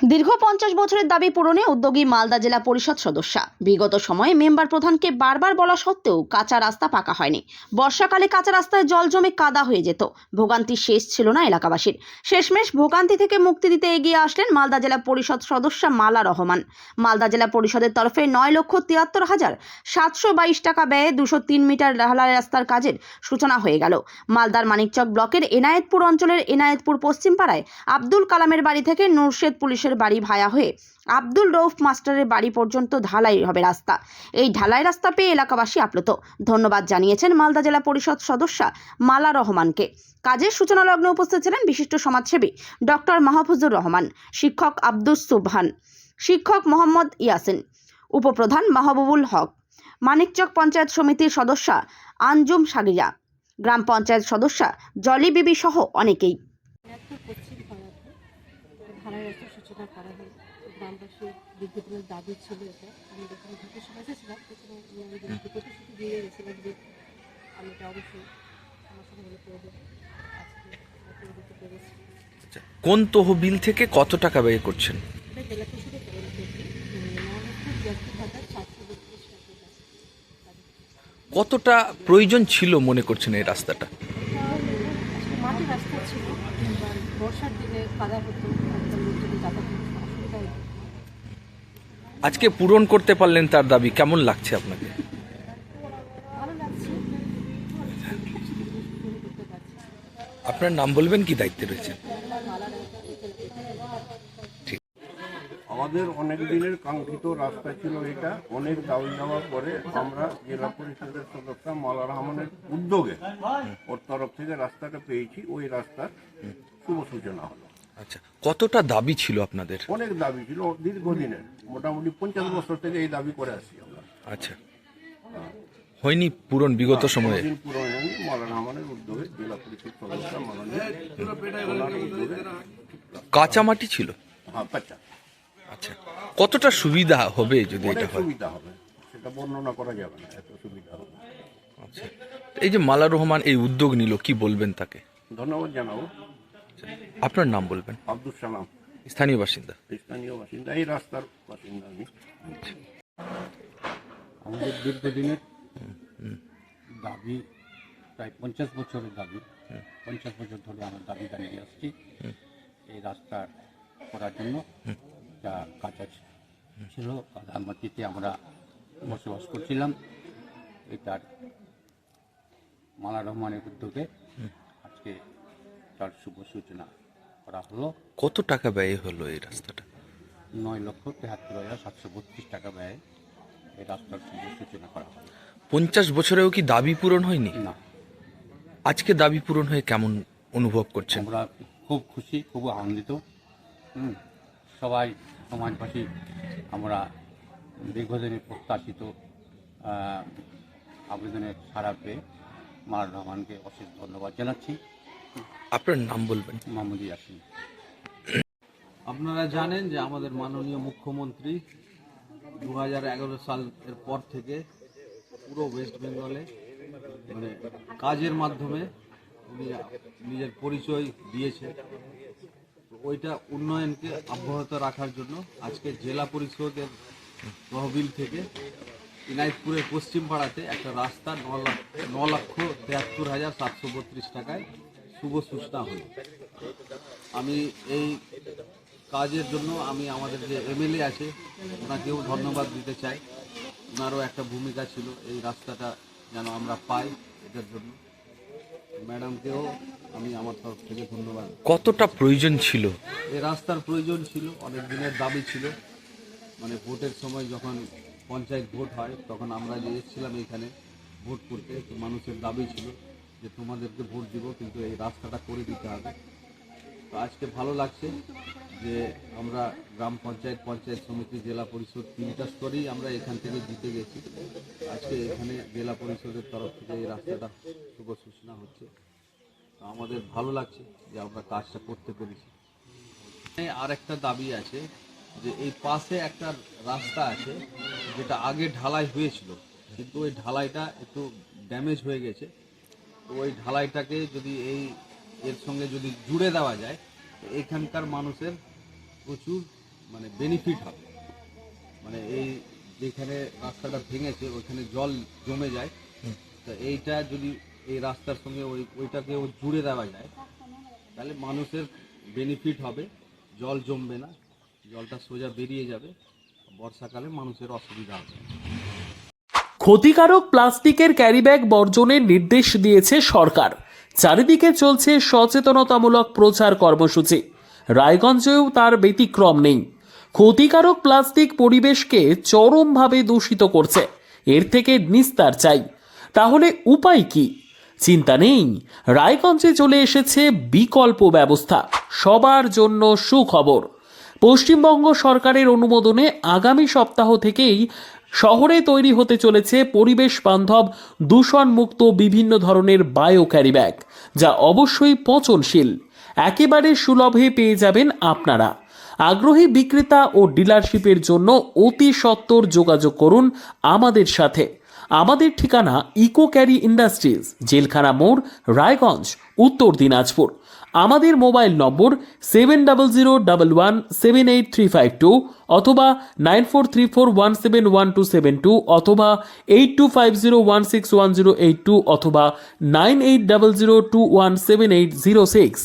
দীর্ঘ 50 বছরের দাবি পূরণে উদ্যোগী মালদা জেলা পরিষদ সদস্য। বিগত সময়ে মেম্বার প্রধানকে বারবার বলা সত্ত্বেও কাঁচা রাস্তা পাকা হয়নি। বর্ষাকালে কাঁচা রাস্তায় জল জমে কাদা হয়ে যেত। ভোগান্তি শেষ ছিল না এলাকাবাসীর। শেষমেশ ভোগান্তি থেকে মুক্তি দিতে এগিয়ে আসলেন মালদা জেলা পরিষদ সদস্য মালা রহমান। মালদা জেলা পরিষদের তরফে 9,73,722 টাকা ব্যয়ে 203 মিটার ঢালাই রাস্তার কাজের সূচনা হয়ে গেল। মালদার মানিকচক ব্লকের এনায়েতপুর অঞ্চলের এনায়েতপুর পশ্চিম পাড়ায় আব্দুল কালামের বাড়ি থেকে নুরশেদ পুলিশের বাড়ি ভায়া হয়ে আব্দুল রৌফ মাস্টারের বাড়ি পর্যন্ত ঢালাই হবে রাস্তা। এই ঢালাই রাস্তা পেয়ে এলাকাবাসী আপ্লুত। ধন্যবাদ জানিয়েছেন মালদা জেলা পরিষদ সদস্য মালা রহমানকে। কাজের সূচনা লগ্নে উপস্থিত ছিলেন বিশিষ্ট সমাজসেবী ডক্টর মাহফুজুর রহমান, শিক্ষক আব্দুস সুবহান, শিক্ষক মোহাম্মদ ইয়াসিন, উপপ্রধান মাহবুবুল হক, মানিকচক পঞ্চায়েত সমিতির সদস্য আঞ্জুম সাগিরা, গ্রাম পঞ্চায়েত সদস্য জলি বিবি সহ অনেকেই। ঢালাই রাস্তার সূচনা করা হয়। গ্রামবাসীর দীর্ঘদিনের দাবি ছিল এটা। আমি যখন ঘুরতে এসেছিলাম তখন প্রতিশ্রুতি দিয়ে গেছিলাম যে আমি এটা অবশ্যই আমার সঙ্গে হলে করে দেবো। আজকে দিতে পেরেছি। আচ্ছা, কোন তহবিল থেকে কত টাকা ব্যয় করছেন? এটা জেলা পরিষদের তরফ থেকে 9,72,732 টাকা। কতটা প্রয়োজন ছিল মনে করছেন এই রাস্তাটা? মাটির রাস্তা ছিল, বর্ষার দিনে কাদা হতো, লোকজনের যাতায়াত অসুবিধা হতো। আজকে পূরণ করতে পারলেন তার দাবি, কেমন লাগছে আপনাকে? ভালো লাগছে। আপনার নাম বলবেন, কি দায়িত্বে রয়েছে? আমাদের অনেক দিনের কাঙ্ক্ষিত রাস্তা ছিল এটা। অনেক দাবি দেওয়ার পরে আমরা জেলা পরিষদের সদস্য মালা রহমানের উদ্যোগে ওর তরফ থেকে রাস্তাটা পেয়েছি। ওই রাস্তার শুভ সূচনা হলো। আচ্ছা, কতটা দাবি ছিল আপনাদের? অনেক দাবি ছিল দীর্ঘদিনের, মোটামুটি 50 বছর থেকে এই দাবি করে আসছি আমরা। আচ্ছা, হয়নি পূরণ বিগত সময়ে? দিন পূরণ হয়নি। মালা রহমানের উদ্যোগে জেলা পরিষদ সদস্য মাননীয় ওনার উদ্যোগে কাঁচামাটি ছিল? হ্যাঁ, কাঁচা। আচ্ছা, কতটা সুবিধা হবে যদি এটা অনেক হয়? সুবিধা হবে, সেটা বর্ণনা করা যাবে না, এত সুবিধা হবে। আচ্ছা, এই যে মালা রহমান এই উদ্যোগ নিল, কি বলবেন তাকে? ধন্যবাদ জানাবো। আপনার নাম বলবেন। আব্দুল সালাম, স্থানীয় বাসিন্দা। স্থানীয় বাসিন্দা, এই রাস্তার বাসিন্দা আমি। আমাদের দীর্ঘদিনের দাবি, প্রায় 50 বছরের দাবি। 50 বছর ধরে আমার দাবি জানিয়ে আসছি এই রাস্তা করার জন্য। যা কাঁচা ছিল, কাদা মাটিতে আমরা বসবাস করছিলাম। এটার মালা রহমানের উদ্যোগে আজকে তার শুভ সূচনা করা হলো। কত টাকা ব্যয় হলো এই রাস্তাটা? 9,73,732 টাকা ব্যয়ে এই রাস্তার শুভ সূচনা করা হলো। 50 বছরেও কি দাবি পূরণ হয়নি? না, আজকে দাবি পূরণ হয়ে কেমন অনুভব করছেন? আমরা খুব খুশি, খুব আনন্দিত। সবাই সমাজবাসী আমরা দীর্ঘদিনের প্রত্যাশিত আবেদনের সাড়া পেয়ে মালা রহমানকে অশেষ ধন্যবাদ জানাচ্ছি। আপনার নাম বলবেন। মোহাম্মদ ইয়াসিন। আপনারা জানেন যে আমাদের মাননীয় মুখ্যমন্ত্রী 2011 সালের পর থেকে পুরো ওয়েস্ট বেঙ্গলে মানে কাজের মাধ্যমে উনি নিজের পরিচয় দিয়েছে। ওইটা উন্নয়নকে অব্যাহত রাখার জন্য আজকে জেলা পরিষদের তহবিল থেকে ইনায়তপুরের পশ্চিম পাড়াতে একটা রাস্তা 9,73,732 টাকায় শুভ সূচনা হলো। আমি এই কাজের জন্য আমি আমাদের যে এমএলএ আছে ওনাকেও ধন্যবাদ দিতে চাই। ওনারও একটা ভূমিকা ছিল এই রাস্তাটা যেন আমরা পাই। এটার জন্য ম্যাডামকেও আমি আমার তরফ থেকে ধন্যবাদ। কতটা প্রয়োজন ছিল? এই রাস্তার প্রয়োজন ছিল, অনেক দিনের দাবি ছিল। মানে ভোটের সময় যখন পঞ্চায়েত ভোট হয় তখন আমরা যে এসেছিলাম এখানে ভোট করতে, তো মানুষের দাবি ছিল যে তোমাদেরকে ভোট দিব, কিন্তু এই রাস্তাটা করে দিতে হবে। তো আজকে ভালো লাগছে যে আমরা গ্রাম পঞ্চায়েত, পঞ্চায়েত সমিতি, জেলা পরিষদ 3টা স্তরেই আমরা এখান থেকে জিতে গেছি। আজকে এখানে জেলা পরিষদের তরফ থেকে এই রাস্তাটা শুভ সূচনা হচ্ছে। তো আমাদের ভালো লাগছে যে আমরা কাজটা করতে পেরেছি। আর একটা দাবি আছে যে এই পাশে একটা রাস্তা আছে যেটা আগে ঢালাই হয়েছিল, কিন্তু ওই ঢালাইটা একটু ড্যামেজ হয়ে গেছে। তো ওই ঢালাইটাকে যদি এর সঙ্গে যদি জুড়ে দেওয়া যায়, তো এখানকার মানুষের প্রচুর মানে বেনিফিট হবে। মানে এই যেখানে রাস্তাটা ভেঙেছে ওইখানে জল জমে যায়, তো এইটা যদি এই রাস্তার সঙ্গে ওইটাকেও জুড়ে দেওয়া যায় তাহলে মানুষের বেনিফিট হবে, জল জমবে না, জলটা সোজা বেরিয়ে যাবে, বর্ষাকালে মানুষের অসুবিধা হবে। ক্ষতিকারক প্লাস্টিকের ক্যারিব্যাগ বর্জনের নির্দেশ দিয়েছে সরকার। চারিদিকে চলছে সচেতনতামূলক প্রচার কর্মসূচি। রায়গঞ্জেও তার ব্যতিক্রম নেই। ক্ষতিকারক প্লাস্টিক পরিবেশকে চরমভাবে দূষিত করছে। এর থেকে নিস্তার চাই। তাহলে উপায় কি? চিন্তা নেই, রায়গঞ্জে চলে এসেছে বিকল্প ব্যবস্থা। সবার জন্য সুখবর। পশ্চিমবঙ্গ সরকারের অনুমোদনে আগামী সপ্তাহ থেকেই শহরে তৈরি হতে চলেছে পরিবেশ বান্ধব দূষণমুক্ত বিভিন্ন ধরনের বায়ো ক্যারিব্যাগ, যা অবশ্যই পচনশীল। একেবারে সুলভে পেয়ে যাবেন আপনারা। আগ্রহী বিক্রেতা ও ডিলারশিপের জন্য অতি সত্বর যোগাযোগ করুন আমাদের সাথে। আমাদের ঠিকানা ইকো ক্যারি ইন্ডাস্ট্রিজ, জেলখানা মোড়, রায়গঞ্জ, উত্তর দিনাজপুর। আমাদের মোবাইল নম্বর 7001178352 অথবা 9434171272 অথবা 8250161082 অথবা 9800217806।